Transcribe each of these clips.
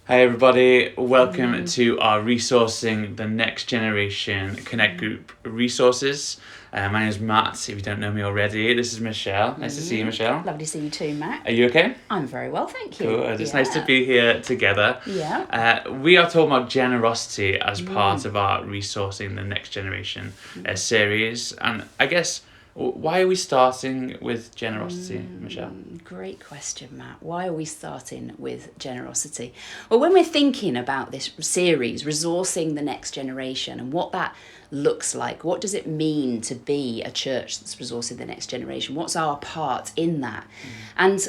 Hi everybody, welcome to our Resourcing the Next Generation Connect Group resources. My name is Matt, if you don't know me already. This is Michelle. Nice to see you, Michelle. Lovely to see you too, Matt. Are you okay? I'm very well, thank you. Good, it's nice to be here together. Yeah. We are talking about generosity as part of our Resourcing the Next Generation series. And I guess, why are we starting with generosity, Michelle? Great question, Matt. Why are we starting with generosity? Well, when we're thinking about this series, Resourcing the Next Generation, and what that looks like, what does it mean to be a church that's resourcing the next generation? What's our part in that? And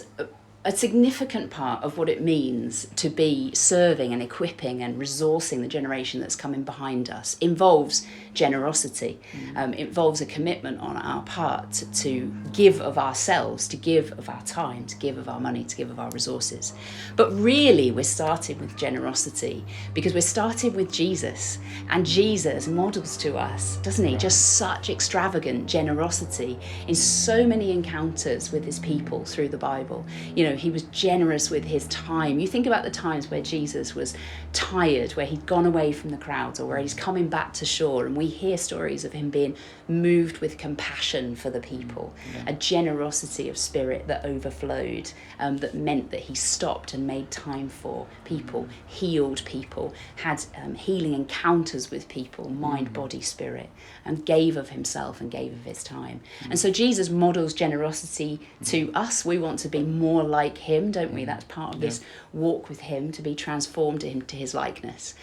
a significant part of what it means to be serving and equipping and resourcing the generation that's coming behind us involves generosity. Involves a commitment on our part to give of ourselves, to give of our time, to give of our money, to give of our resources. But really, we're starting with generosity because we're starting with Jesus, and Jesus models to us, doesn't he, just such extravagant generosity in so many encounters with his people through the Bible. You know, he was generous with his time. You think about the times where Jesus was tired, where he'd gone away from the crowds, or where he's coming back to shore, and we hear stories of him being moved with compassion for the people, a generosity of spirit that overflowed, that meant that he stopped and made time for people, healed people, had healing encounters with people, mind, body, spirit, and gave of himself and gave of his time. And so Jesus models generosity to us. We want to be more like him, don't we? That's part of this walk with him, to be transformed into his likeness.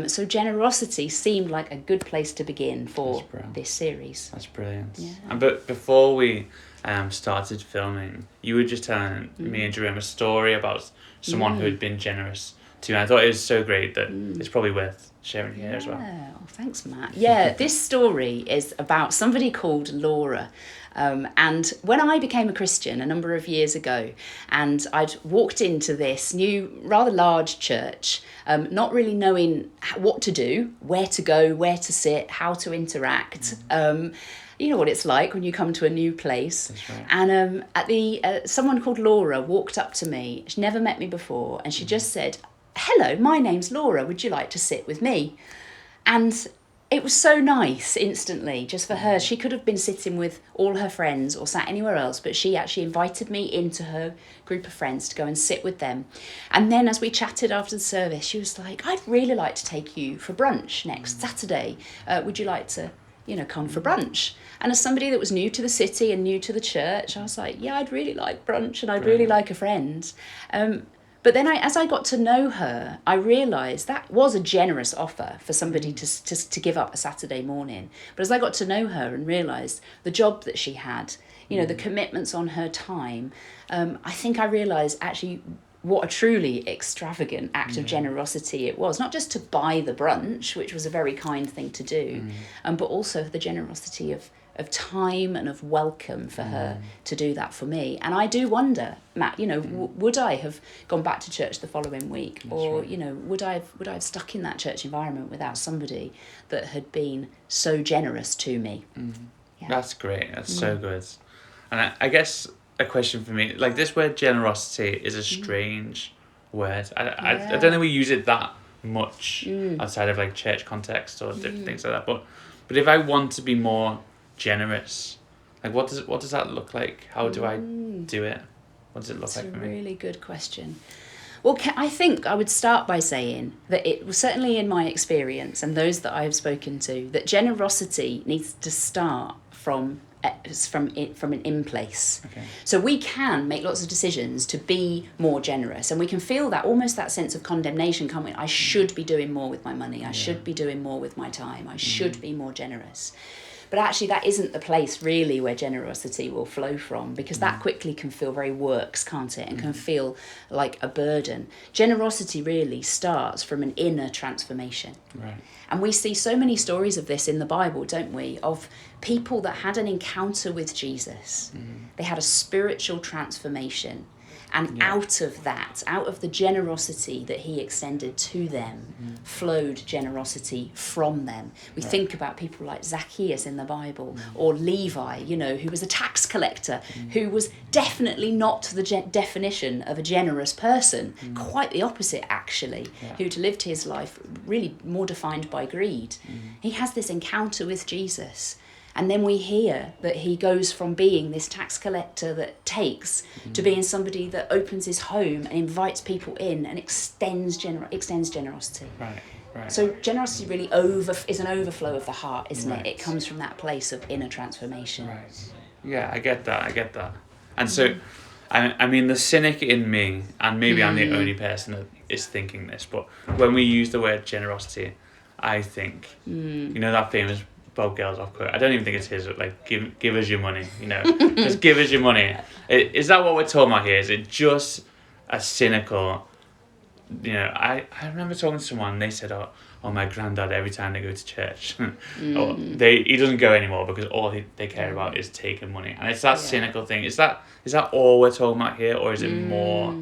So generosity seemed like a good place to begin for this series. That's brilliant. Yeah. But before we started filming, you were just telling me and Jerome a story about someone who had been generous to you. And I thought it was so great that it's probably worth sharing here as well. Oh, thanks, Matt. Yeah, this story is about somebody called Laura. And when I became a Christian a number of years ago, and I'd walked into this new, rather large church, not really knowing what to do, where to go, where to sit, how to interact. You know what it's like when you come to a new place. That's right. And someone called Laura walked up to me. She never met me before, and she just said, "Hello, my name's Laura. Would you like to sit with me?" And it was so nice instantly, just for her. She could have been sitting with all her friends or sat anywhere else, but she actually invited me into her group of friends to go and sit with them. And then as we chatted after the service, she was like, "I'd really like to take you for brunch next Saturday. Would you like to, come for brunch?" And as somebody that was new to the city and new to the church, I was like, yeah, I'd really like brunch and I'd really like a friend. But then as I got to know her, I realised that was a generous offer for somebody to give up a Saturday morning. But as I got to know her and realised the job that she had, the commitments on her time, I think I realised actually what a truly extravagant act of generosity it was. Not just to buy the brunch, which was a very kind thing to do, but also the generosity of time and of welcome for her to do that for me. And I do wonder, Matt, would I have gone back to church the following week? That's or, right. would I have stuck in that church environment without somebody that had been so generous to me? Yeah. That's great. That's so good. And I guess a question for me, like, this word generosity is a strange word. I don't think we use it that much outside of like church context or different things like that. But if I want to be more generous, like, what does that look like? How do I do it? What does it look like for me? It's a really good question. Well, I think I would start by saying that it was certainly in my experience and those that I have spoken to, that generosity needs to start from an in place. Okay. So we can make lots of decisions to be more generous, and we can feel that almost that sense of condemnation coming. I should be doing more with my money. I should be doing more with my time. I should be more generous. But actually that isn't the place really where generosity will flow from, because that quickly can feel very works, can't it? And can feel like a burden. Generosity really starts from an inner transformation. Right. And we see so many stories of this in the Bible, don't we? Of people that had an encounter with Jesus. They had a spiritual transformation. And out of that, out of the generosity that he extended to them, flowed generosity from them. We think about people like Zacchaeus in the Bible, or Levi, you know, who was a tax collector, who was definitely not the definition of a generous person, quite the opposite actually, who'd lived his life really more defined by greed. He has this encounter with Jesus. And then we hear that he goes from being this tax collector that takes to being somebody that opens his home and invites people in and extends generosity. Right. So generosity really is an overflow of the heart, isn't it? It comes from that place of inner transformation. Right. Yeah, I get that. And so, I mean, the cynic in me, and maybe I'm the only person that is thinking this, but when we use the word generosity, I think, you know, that famous Bob Geldof quote. I don't even think it's his. Like, give us your money. You know, just give us your money. Is that what we're talking about here? Is it just a cynical? You know, I remember talking to someone. And they said, "Oh, my granddad. Every time they go to church, he doesn't go anymore because all they care about is taking money." And it's that cynical thing. Is that all we're talking about here, or is it more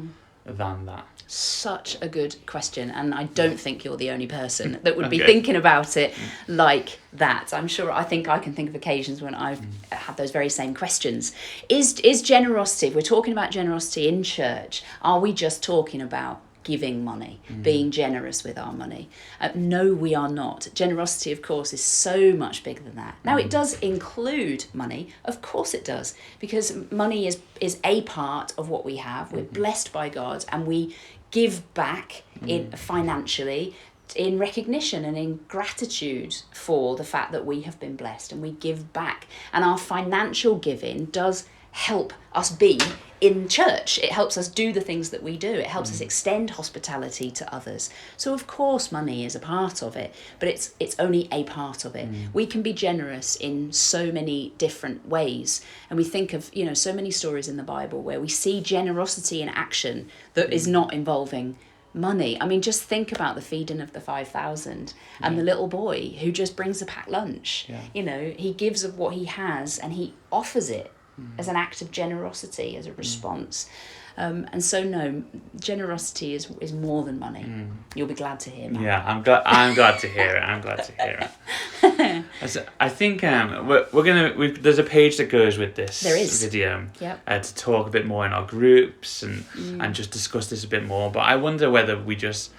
than that? Such a good question, and I don't think you're the only person that would be thinking about it like that. I think I can think of occasions when I've had those very same questions. Is generosity, if we're talking about generosity in church, are we just talking about giving money, being generous with our money? No, we are not. Generosity, of course, is so much bigger than that. Now, it does include money. Of course it does, because money is a part of what we have. We're blessed by God, and we give back in financially in recognition and in gratitude for the fact that we have been blessed, and we give back. And our financial giving does help us be in church. It helps us do the things that we do. It helps us extend hospitality to others. So of course money is a part of it, but it's only a part of it. We can be generous in so many different ways, and we think of, you know, so many stories in the Bible where we see generosity in action that is not involving money. I mean, just think about the feeding of the 5,000 and the little boy who just brings a packed lunch. You know, he gives of what he has and he offers it as an act of generosity, as a response. And so no, generosity is more than money. You'll be glad to hear, Matt. Yeah, I'm glad to hear it. I think there's a page that goes with this video to talk a bit more in our groups and just discuss this a bit more. But I wonder whether we just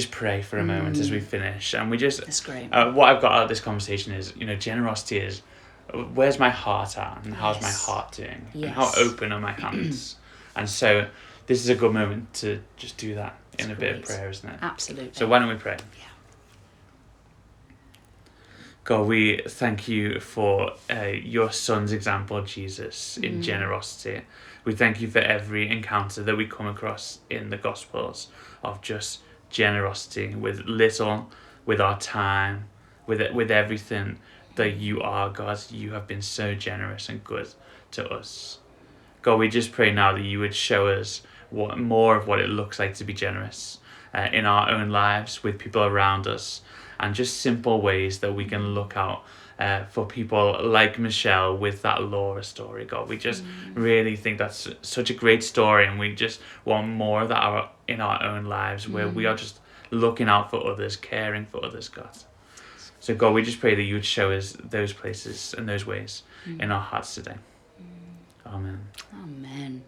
pray for a moment as we finish, and we just. That's great. What I've got out of this conversation is, you know, generosity is, where's my heart at, and how's my heart doing, and how open are my hands. And so this is a good moment to just do that in a bit of prayer, isn't it? Absolutely. So why don't we pray? Yeah. God, we thank you for your son's example, Jesus, in generosity. We thank you for every encounter that we come across in the Gospels of just generosity with little, with our time, with everything that you are, God. You have been so generous and good to us. God, we just pray now that you would show us more of what it looks like to be generous in our own lives, with people around us, and just simple ways that we can look out for people like Michelle with that Laura story. God, we just really think that's such a great story, and we just want more of that in our own lives, where we are just looking out for others, caring for others, God. So God, we just pray that you would show us those places and those ways in our hearts today. Amen. Amen.